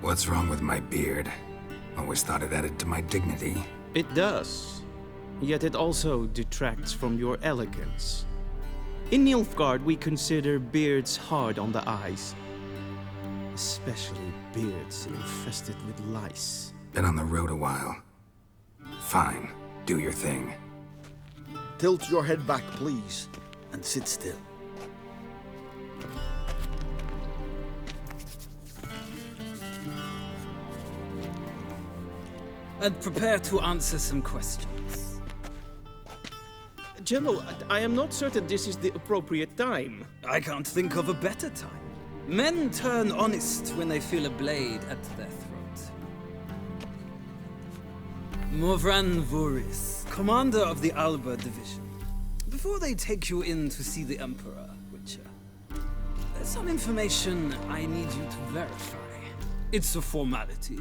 What's wrong with my beard? Always thought it added to my dignity. It does. Yet it also detracts from your elegance. In Nilfgaard, we consider beards hard on the eyes. Especially beards infested with lice. Been on the road a while. Fine, do your thing. Tilt your head back, please, and sit still. And prepare to answer some questions. General, I am not certain this is the appropriate time. I can't think of a better time. Men turn honest when they feel a blade at their throat. Morvran Voris, commander of the Alba Division. Before they take you in to see the Emperor, Witcher, there's some information I need you to verify. It's a formality,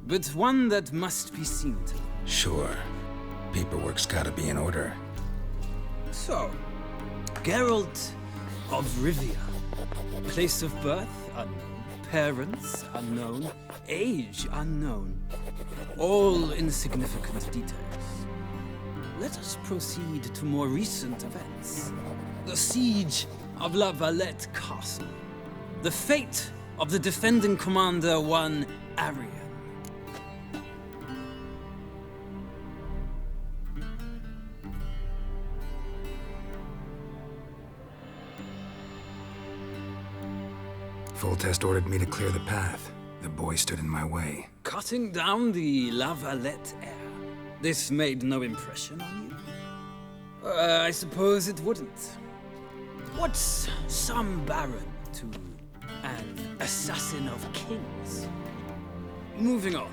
but one that must be seen to. Sure. Paperwork's gotta be in order. So, Geralt of Rivia. Place of birth unknown. Parents unknown. Age unknown. All insignificant details. Let us proceed to more recent events. The siege of La Valette Castle. The fate of the defending commander, one Arian. Foltest ordered me to clear the path. The boy stood in my way. Cutting down the La Valette heir. This made no impression on you? I suppose it wouldn't. What's some baron to an assassin of kings? Moving on.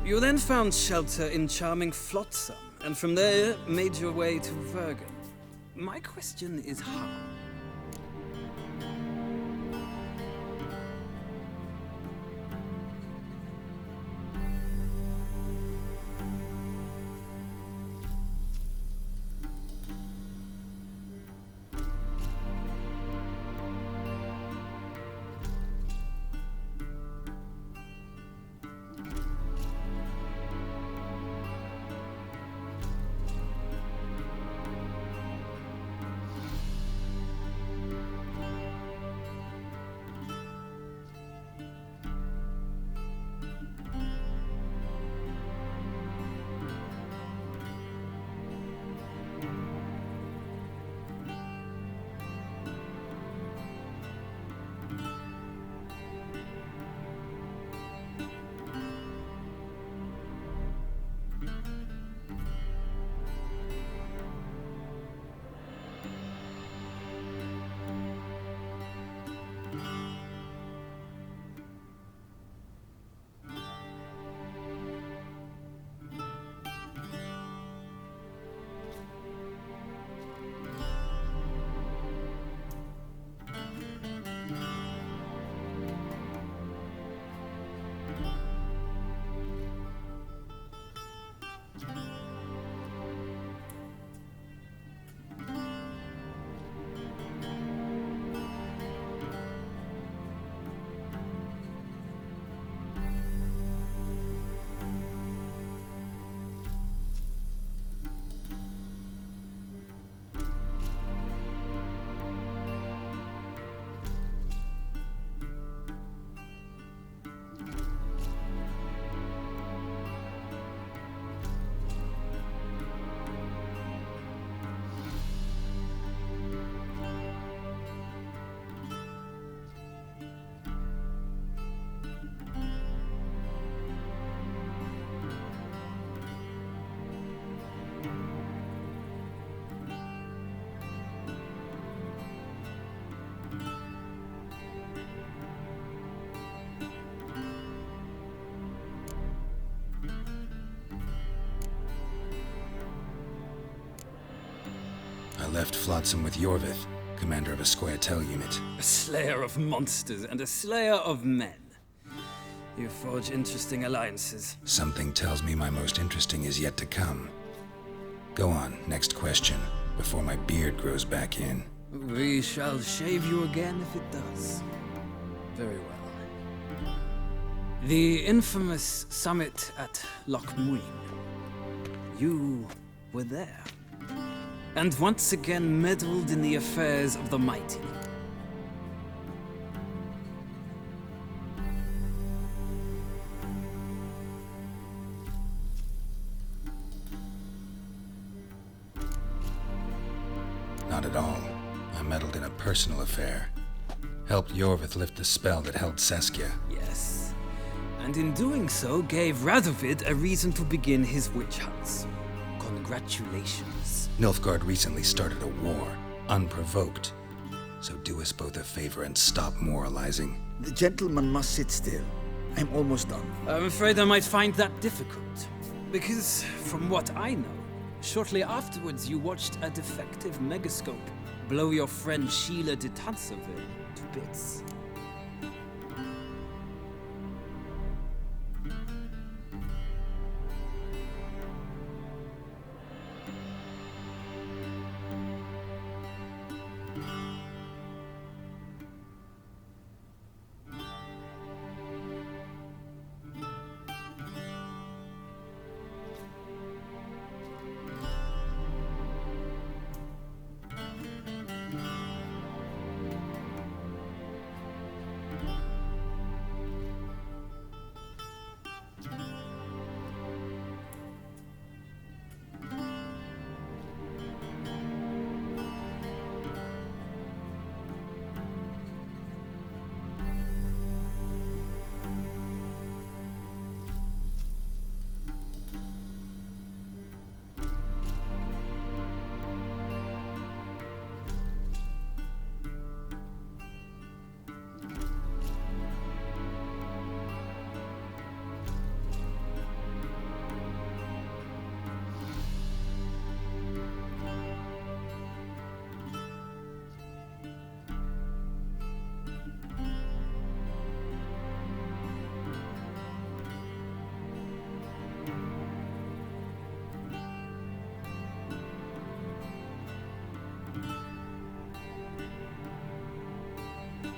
You then found shelter in charming Flotsam, and from there made your way to Vergen. My question is how? I left Flotsam with Yorvith, commander of a Scoia'tael unit. A slayer of monsters and a slayer of men. You forge interesting alliances. Something tells me my most interesting is yet to come. Go on, next question, before my beard grows back in. We shall shave you again if it does. Very well. The infamous summit at Loch Muin. You were there. And once again meddled in the affairs of the mighty. Not at all. I meddled in a personal affair. Helped Yorvith lift the spell that held Saskia. Yes. And in doing so, gave Radovid a reason to begin his witch hunts. Congratulations. Nilfgaard recently started a war, unprovoked. So do us both a favor and stop moralizing. The gentleman must sit still. I'm almost done. I'm afraid I might find that difficult. Because, from what I know, shortly afterwards you watched a defective megascope blow your friend Sheila de Tanseville to bits.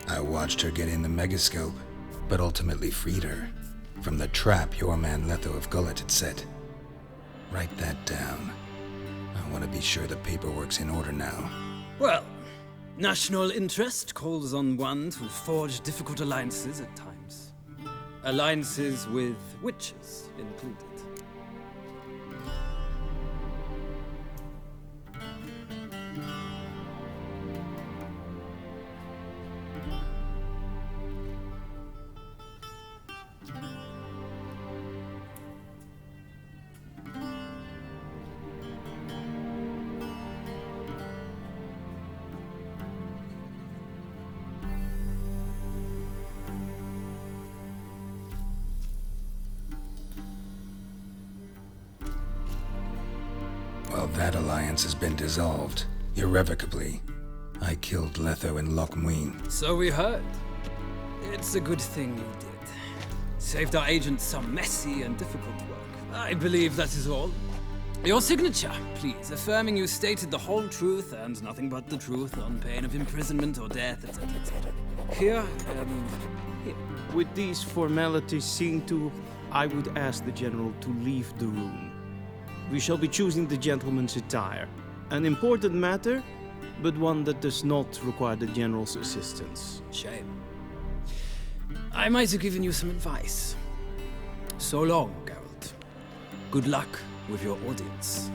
I watched her get in the megascope, but ultimately freed her from the trap your man Letho of Gullet had set. Write that down. I want to be sure the paperwork's in order now. Well, national interest calls on one to forge difficult alliances at times. Alliances with witches included. Well, that alliance has been dissolved, irrevocably. I killed Letho in Loch Muin. So we heard. It's a good thing you did. Saved our agent some messy and difficult work. I believe that is all. Your signature, please, affirming you stated the whole truth and nothing but the truth on pain of imprisonment or death, etc., etc. Here. With these formalities seen to, I would ask the General to leave the room. We shall be choosing the gentleman's attire. An important matter, but one that does not require the General's assistance. Shame. I might have given you some advice. So long, Geralt. Good luck with your audience.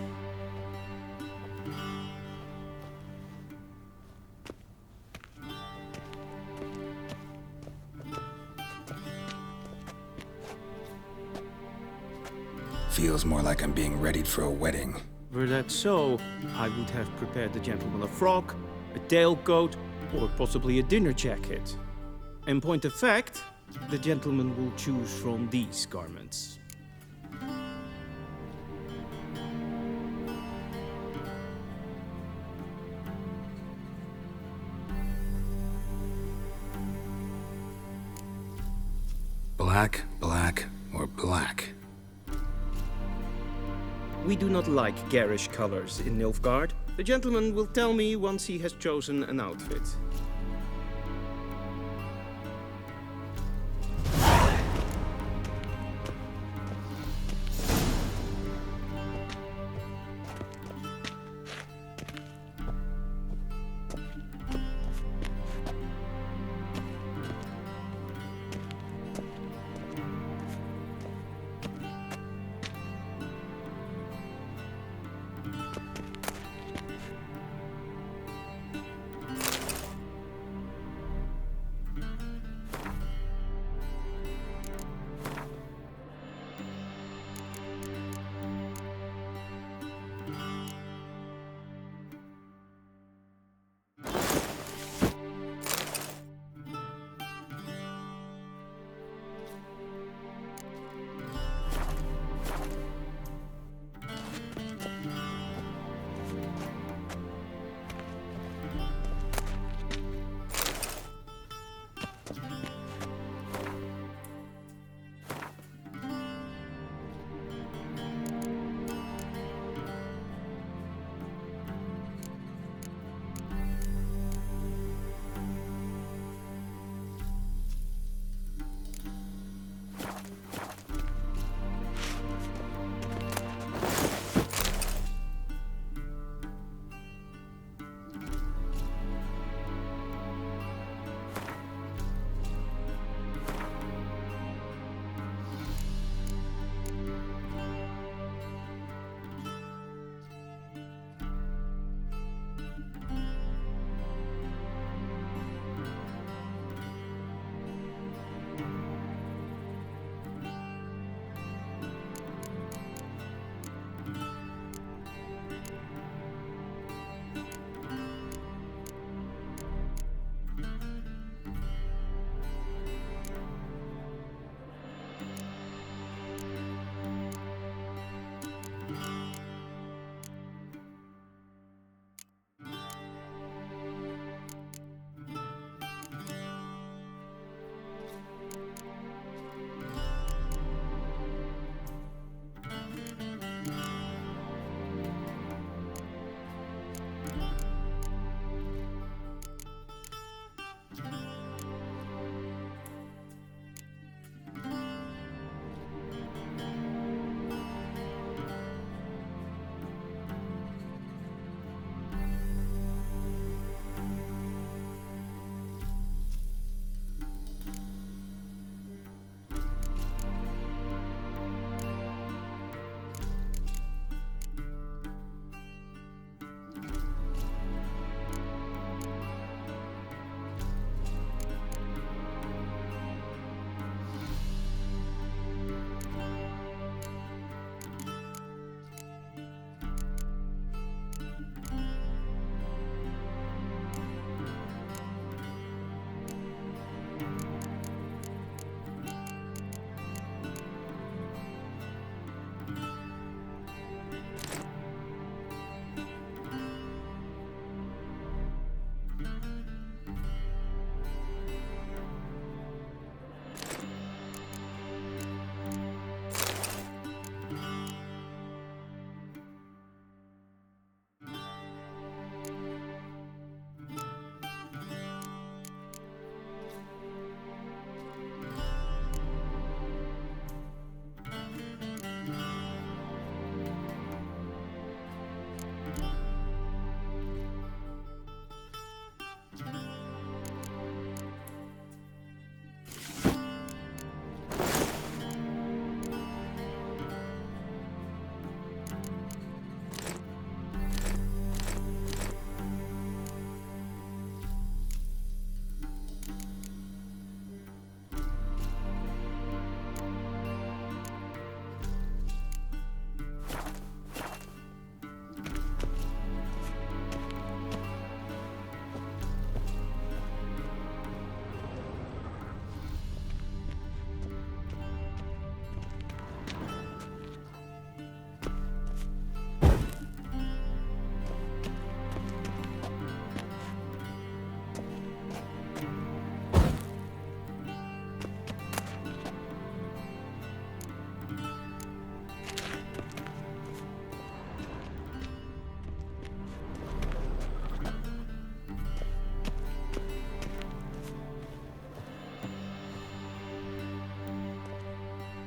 Feels more like I'm being readied for a wedding. Were that so, I would have prepared the gentleman a frock, a tailcoat, or possibly a dinner jacket. In point of fact, the gentleman will choose from these garments. Black, black, or black? We do not like garish colors in Nilfgaard. The gentleman will tell me once he has chosen an outfit.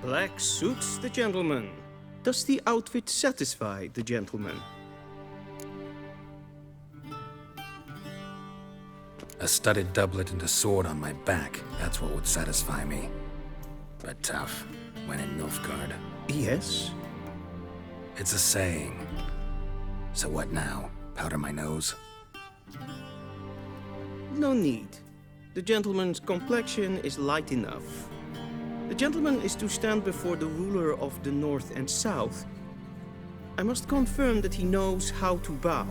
Black suits the gentleman. Does the outfit satisfy the gentleman? A studded doublet and a sword on my back, that's what would satisfy me. But tough, when in Nilfgaard. Yes. It's a saying. So what now? Powder my nose? No need. The gentleman's complexion is light enough. The gentleman is to stand before the ruler of the North and South. I must confirm that he knows how to bow.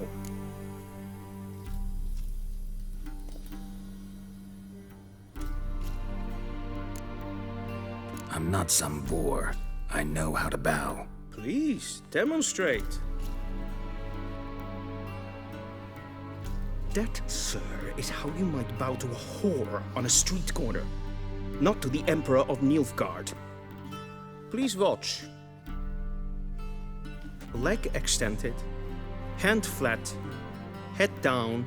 I'm not some boor. I know how to bow. Please, demonstrate. That, sir, is how you might bow to a whore on a street corner, not to the Emperor of Nilfgaard. Please watch. Leg extended, hand flat, head down,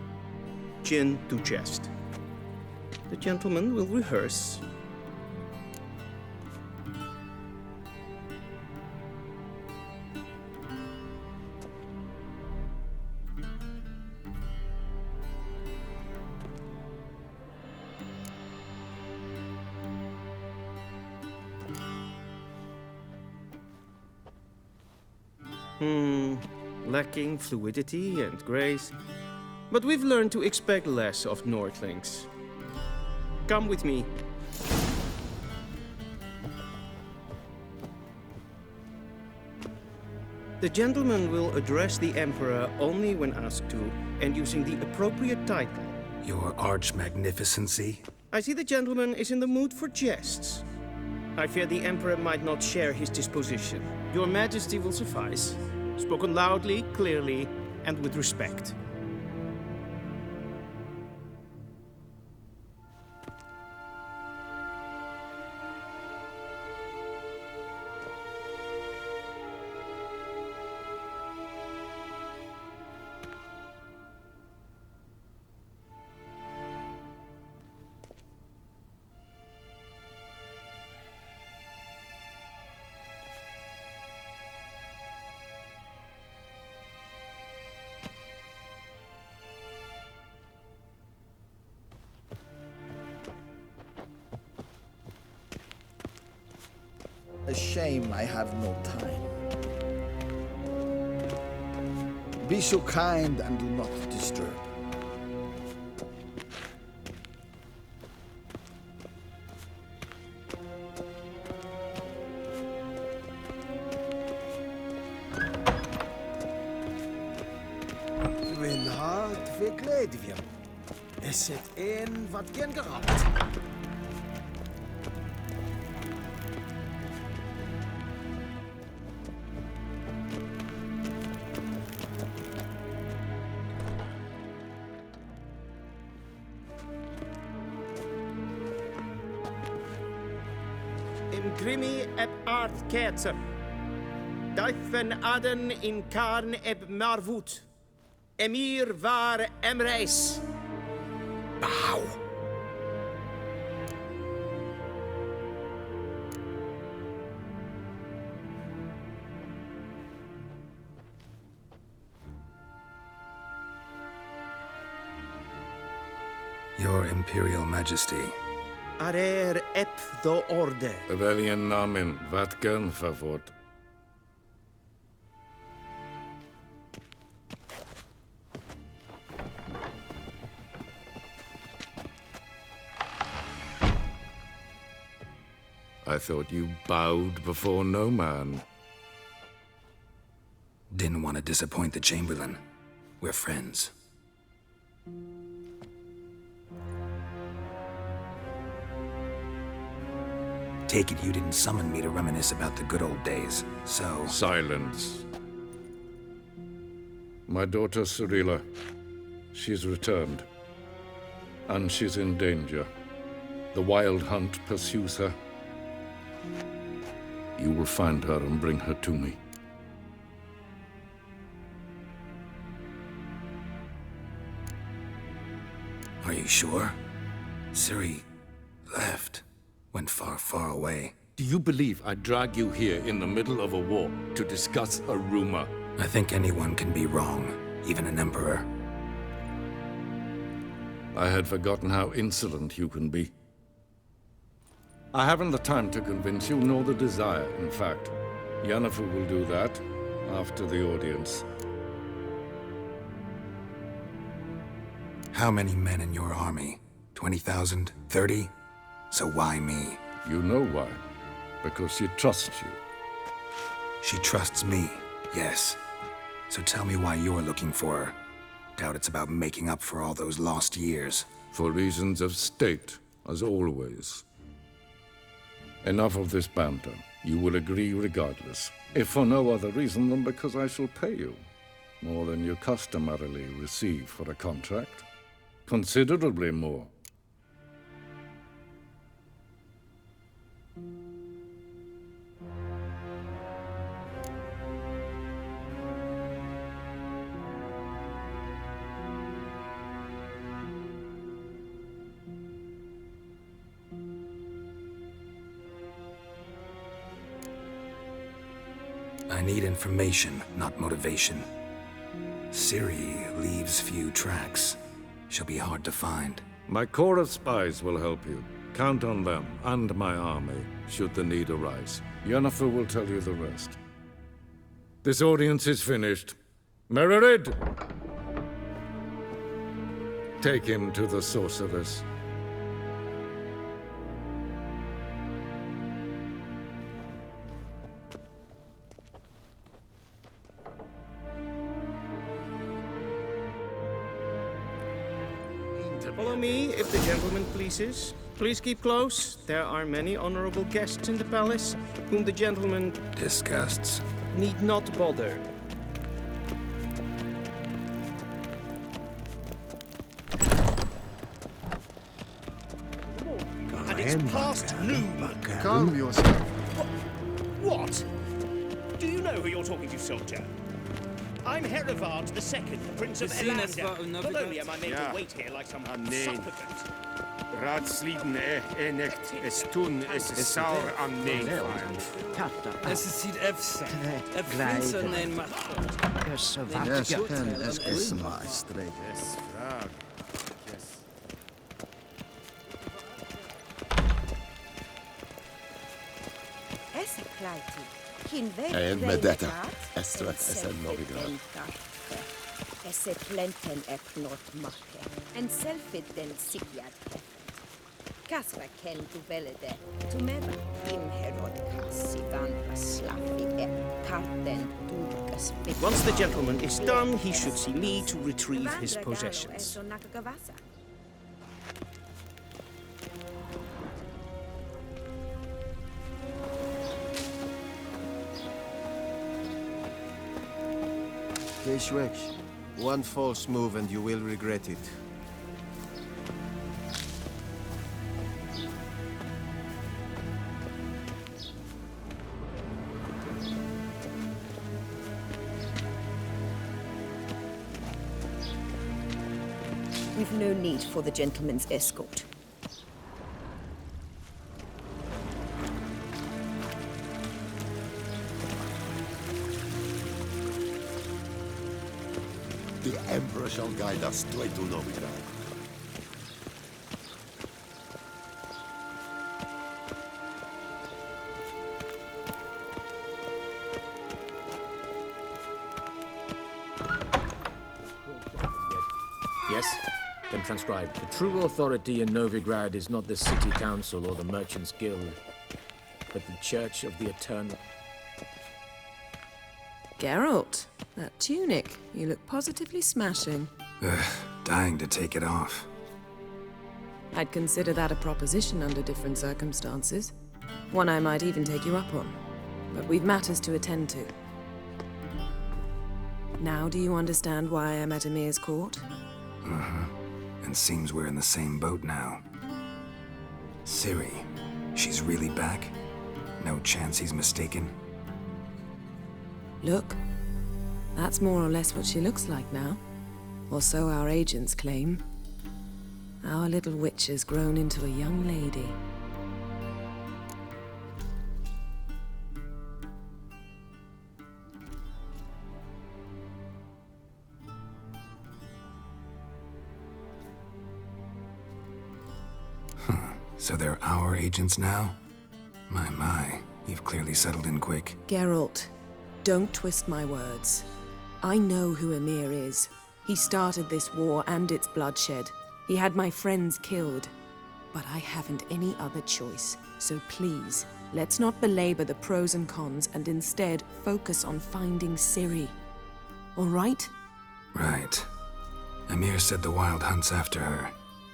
chin to chest. The gentleman will rehearse. Lacking fluidity and grace. But we've learned to expect less of Nordlings. Come with me. The gentleman will address the Emperor only when asked to, and using the appropriate title. Your arch-magnificency? I see the gentleman is in the mood for jests. I fear the Emperor might not share his disposition. Your Majesty will suffice. Spoken loudly, clearly, and with respect. A shame I have no time. Be so kind and do not disturb. Mijn hart verkleed weer. Is het een wat gen geraakt? In grimi eb art ketser. Duifen aden in karn eb marvoet. Emir var emreis. Bow. Your Imperial Majesty. Arer eb the orde. Weljen namen, wat kan verwoord? I thought you bowed before no man. Didn't want to disappoint the Chamberlain. We're friends. Take it you didn't summon me to reminisce about the good old days, so... Silence. My daughter Cirilla, she's returned. And she's in danger. The Wild Hunt pursues her. You will find her and bring her to me. Are you sure? Ciri left. Went far, far away. Do you believe I drag you here in the middle of a war to discuss a rumor? I think anyone can be wrong, even an emperor. I had forgotten how insolent you can be. I haven't the time to convince you, nor the desire, in fact. Yennefer will do that after the audience. How many men in your army? 20,000? 30? So why me? You know why. Because she trusts you. She trusts me, yes. So tell me why you're looking for her. Doubt it's about making up for all those lost years. For reasons of state, as always. Enough of this banter. You will agree regardless. If for no other reason than because I shall pay you. More than you customarily receive for a contract. Considerably more. I need information, not motivation. Ciri leaves few tracks. She'll be hard to find. My corps of spies will help you. Count on them, and my army, should the need arise. Yennefer will tell you the rest. This audience is finished. Mererid! Take him to the sorceress. Follow me, if the gentleman pleases. Please keep close. There are many honorable guests in the palace, whom the gentleman Disgusts. need not bother. And it's past noon. Calm yourself. What? Do you know who you're talking to, soldier? I'm Herivard II, Prince of Sines var Elander. under Not only am I made Ja. to wait here like some nee. supplicant. Ratsliden enekt es tun es saur an neefijn. Es ist sieht Efsa. Prince nein macht. Yes, ken es isma straight. Yes, frag. Yes. Esse kleiti. Kin weg. En med detta, Estra SN Novigrad. Esse plenten epnot mache. En selfit den sigjad. Kasra ken du velede. Tu meva im herod kassi van slaffi karten durkas. Once the gentleman is done, he should see me to retrieve his possessions. Keeshwek, one false move and you will regret it. We've no need for the gentleman's escort. The Emperor shall guide us straight to Novigrad. Yes? Then transcribe. The true authority in Novigrad is not the city council or the merchants' guild, but the Church of the Eternal. Geralt, that tunic. You look positively smashing. Dying to take it off. I'd consider that a proposition under different circumstances. One I might even take you up on. But we've matters to attend to. Now do you understand why I'm at Emir's court? And seems we're in the same boat now. Ciri, she's really back? No chance he's mistaken? Look, that's more or less what she looks like now. Or so our agents claim. Our little witch has grown into a young lady. So they're our agents now? My, you've clearly settled in quick. Geralt, don't twist my words. I know who Emir is. He started this war and its bloodshed. He had my friends killed. But I haven't any other choice. So please, let's not belabor the pros and cons and instead focus on finding Ciri. All right? Right. Emir said the Wild Hunt's after her.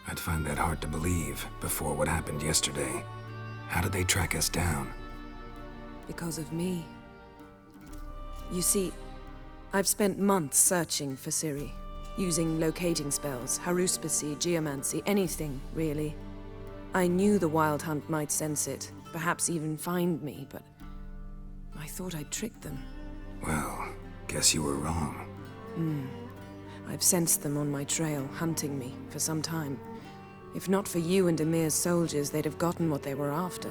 I'd find that hard to believe before what happened yesterday. How did they track us down? Because of me. You see, I've spent months searching for Ciri, using locating spells, haruspicy, geomancy, anything, really. I knew the Wild Hunt might sense it, perhaps even find me, but I thought I'd tricked them. Well, guess you were wrong. I've sensed them on my trail, hunting me, for some time. If not for you and Emir's soldiers, they'd have gotten what they were after.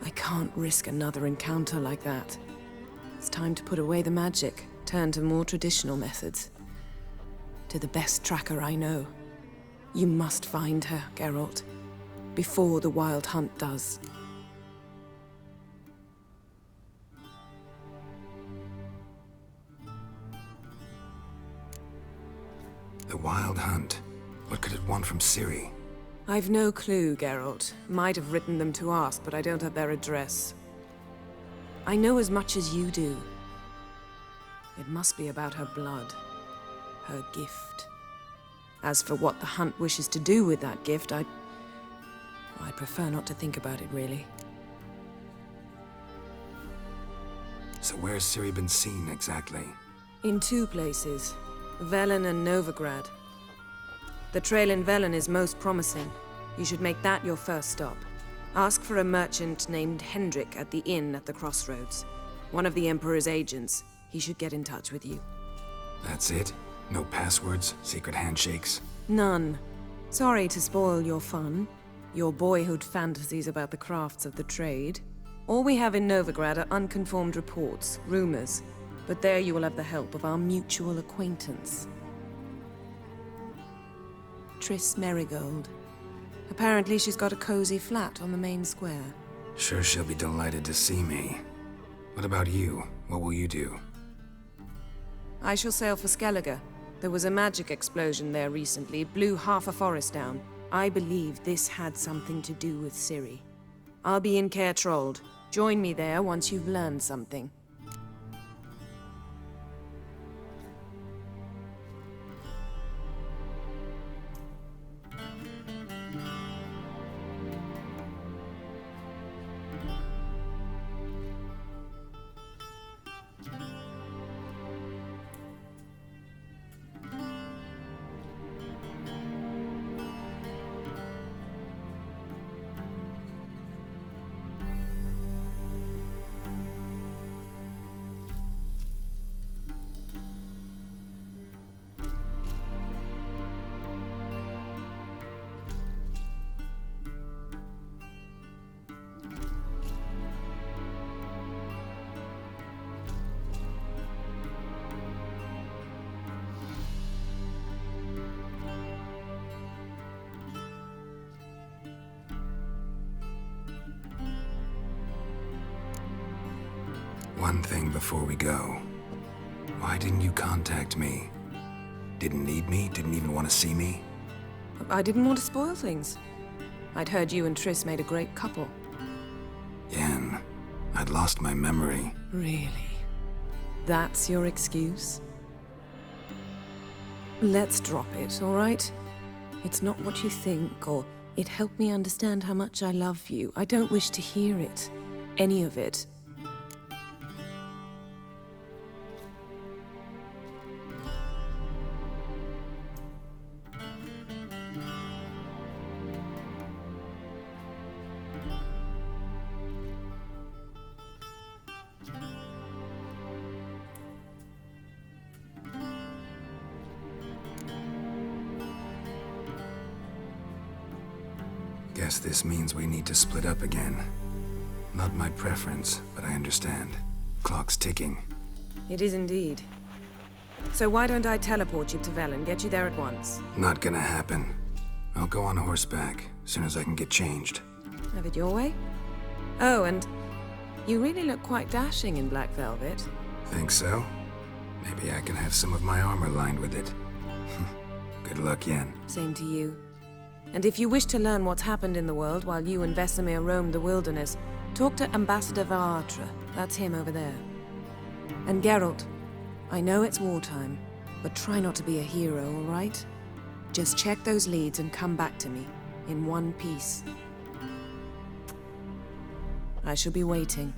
I can't risk another encounter like that. It's time to put away the magic, turn to more traditional methods. To the best tracker I know. You must find her, Geralt. Before the Wild Hunt does. The Wild Hunt. What could it want from Ciri? I've no clue, Geralt. Might have written them to ask, but I don't have their address. I know as much as you do. It must be about her blood. Her gift. As for what the Hunt wishes to do with that gift, I'd prefer not to think about it, really. So where's Ciri been seen, exactly? In two places. Velen and Novigrad. The trail in Velen is most promising. You should make that your first stop. Ask for a merchant named Hendrik at the inn at the crossroads. One of the Emperor's agents. He should get in touch with you. That's it? No passwords, secret handshakes? None. Sorry to spoil your fun. Your boyhood fantasies about the crafts of the trade. All we have in Novigrad are unconfirmed reports, rumors. But there you will have the help of our mutual acquaintance. Triss Merigold. Apparently she's got a cozy flat on the main square. Sure she'll be delighted to see me. What about you? What will you do? I shall sail for Skellige. There was a magic explosion there recently, blew half a forest down. I believe this had something to do with Ciri. I'll be in Caer Trolde. Join me there once you've learned something. One thing before we go. Why didn't you contact me? Didn't need me? Didn't even want to see me? I didn't want to spoil things. I'd heard you and Triss made a great couple. Yen, I'd lost my memory. Really? That's your excuse? Let's drop it, all right? It's not what you think, or it helped me understand how much I love you. I don't wish to hear it. Any of it. Guess this means we need to split up again. Not my preference, but I understand. Clock's ticking. It is indeed. So why don't I teleport you to Velen, get you there at once? Not gonna happen. I'll go on horseback. soon as I can get changed. Have it your way? Oh, and you really look quite dashing in black velvet. Think so? Maybe I can have some of my armor lined with it. Good luck, Yen. Same to you. And if you wish to learn what's happened in the world while you and Vesemir roamed the wilderness, talk to Ambassador Varatra. That's him over there. And Geralt, I know it's wartime, but try not to be a hero, all right? Just check those leads and come back to me, in one piece. I shall be waiting.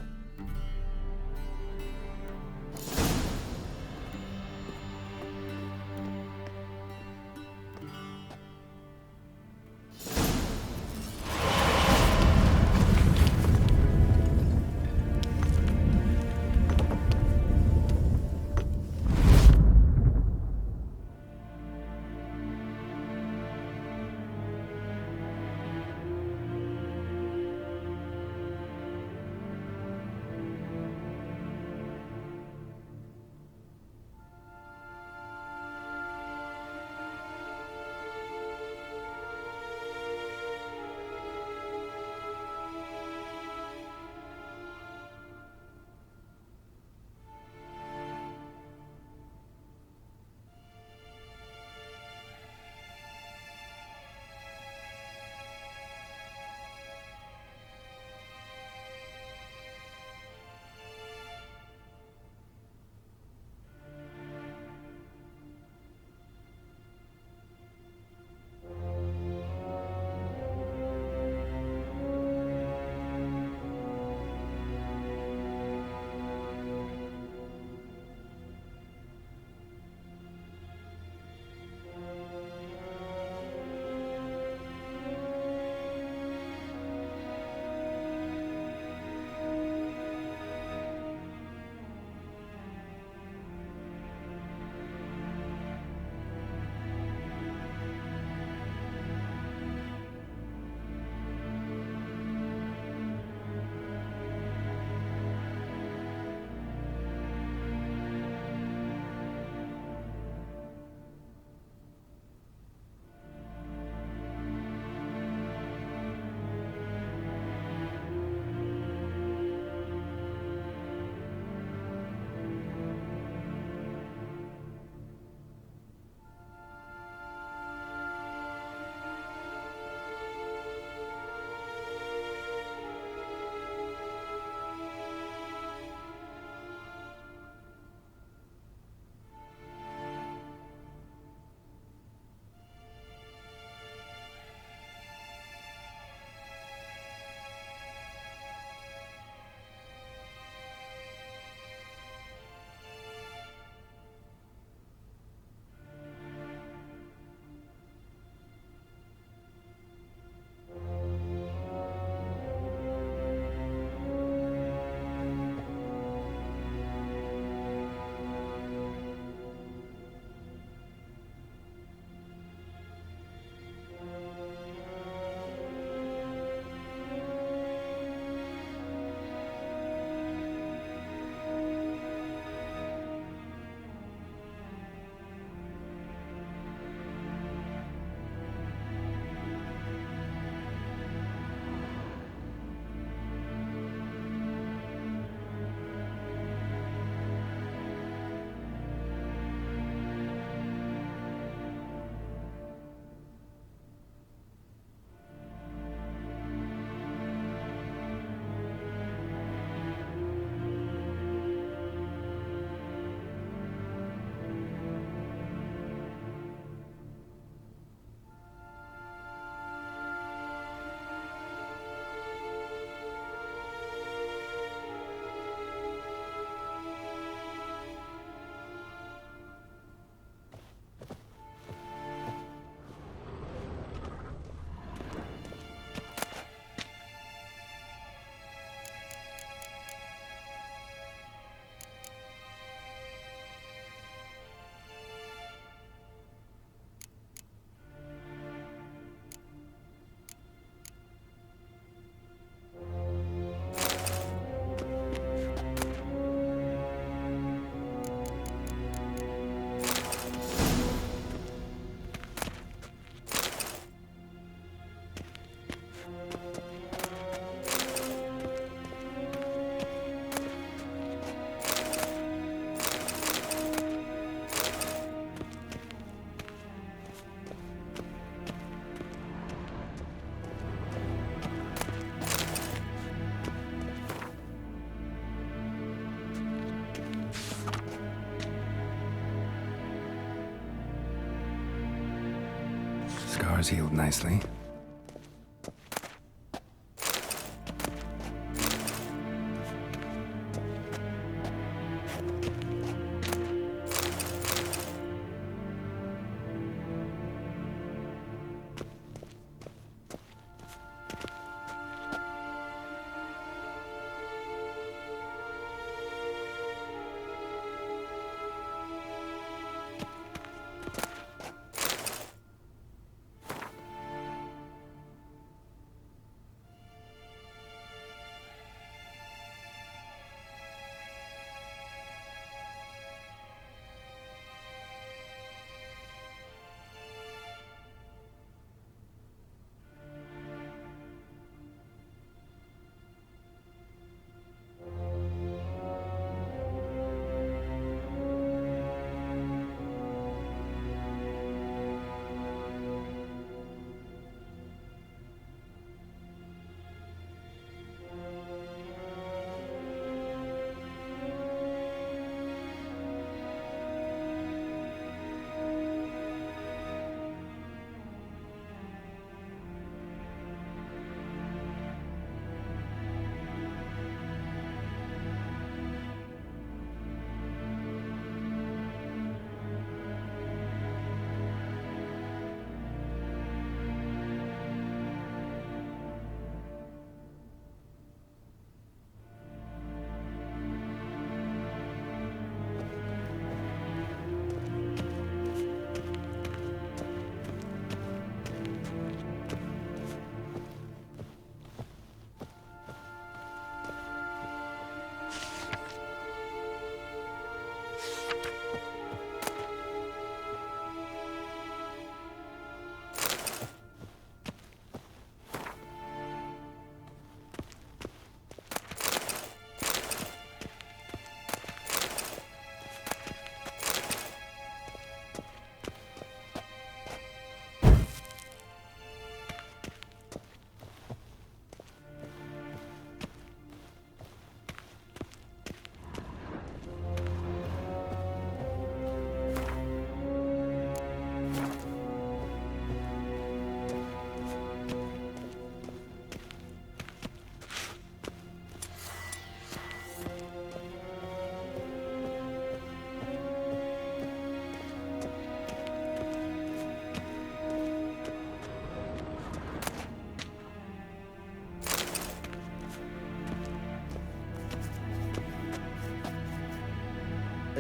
scars healed nicely.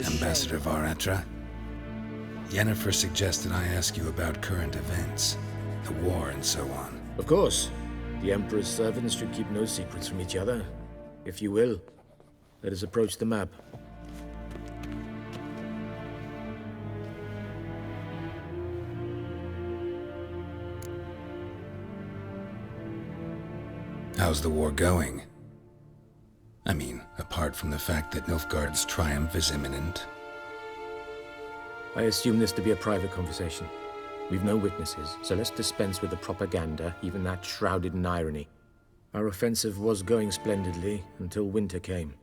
Ambassador Varatra, Yennefer suggested I ask you about current events, the war and so on. Of course. The Emperor's servants should keep no secrets from each other. If you will, let us approach the map. How's the war going? I mean, apart from the fact that Nilfgaard's triumph is imminent. I assume this to be a private conversation. We've no witnesses, so let's dispense with the propaganda, even that shrouded in irony. Our offensive was going splendidly until winter came.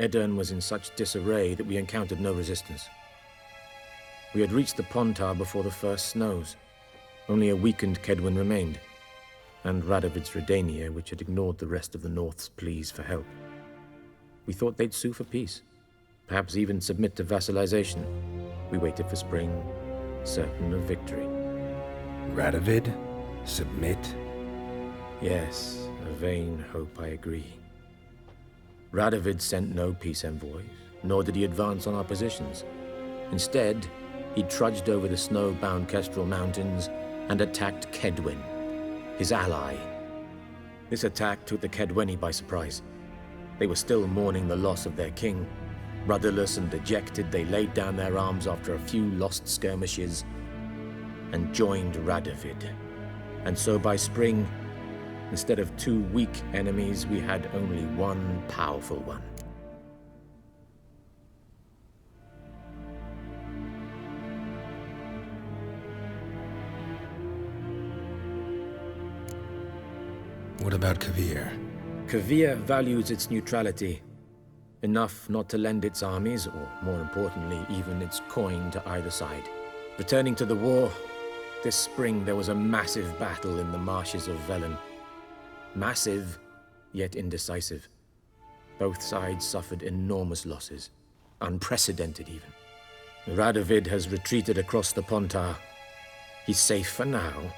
Aedirn was in such disarray that we encountered no resistance. We had reached the Pontar before the first snows. Only a weakened Kaedwen remained, and Radovid's Redania, which had ignored the rest of the North's pleas for help. We thought they'd sue for peace, perhaps even submit to vassalization. We waited for spring, certain of victory. Radovid? Submit? Yes, a vain hope, I agree. Radovid sent no peace envoys, nor did he advance on our positions. Instead, he trudged over the snow-bound Kestrel Mountains and attacked Kaedwen, his ally. This attack took the Kaedweni by surprise. They were still mourning the loss of their king. Rudderless and dejected, they laid down their arms after a few lost skirmishes and joined Radovid. And so by spring, instead of 2 weak enemies, we had only one powerful one. What about Kovir? Kovir values its neutrality, enough not to lend its armies, or more importantly, even its coin to either side. Returning to the war, This spring there was a massive battle in the marshes of Velen. Massive, yet indecisive. Both sides suffered enormous losses, unprecedented even. Radovid has retreated across the Pontar. He's safe for now,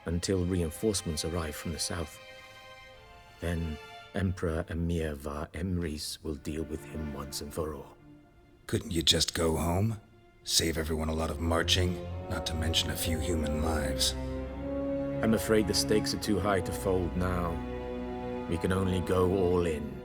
until reinforcements arrive from the south. Then Emperor Emir var Emrys will deal with him once and for all. Couldn't you just go home? Save everyone a lot of marching, not to mention a few human lives. I'm afraid the stakes are too high to fold now. We can only go all in.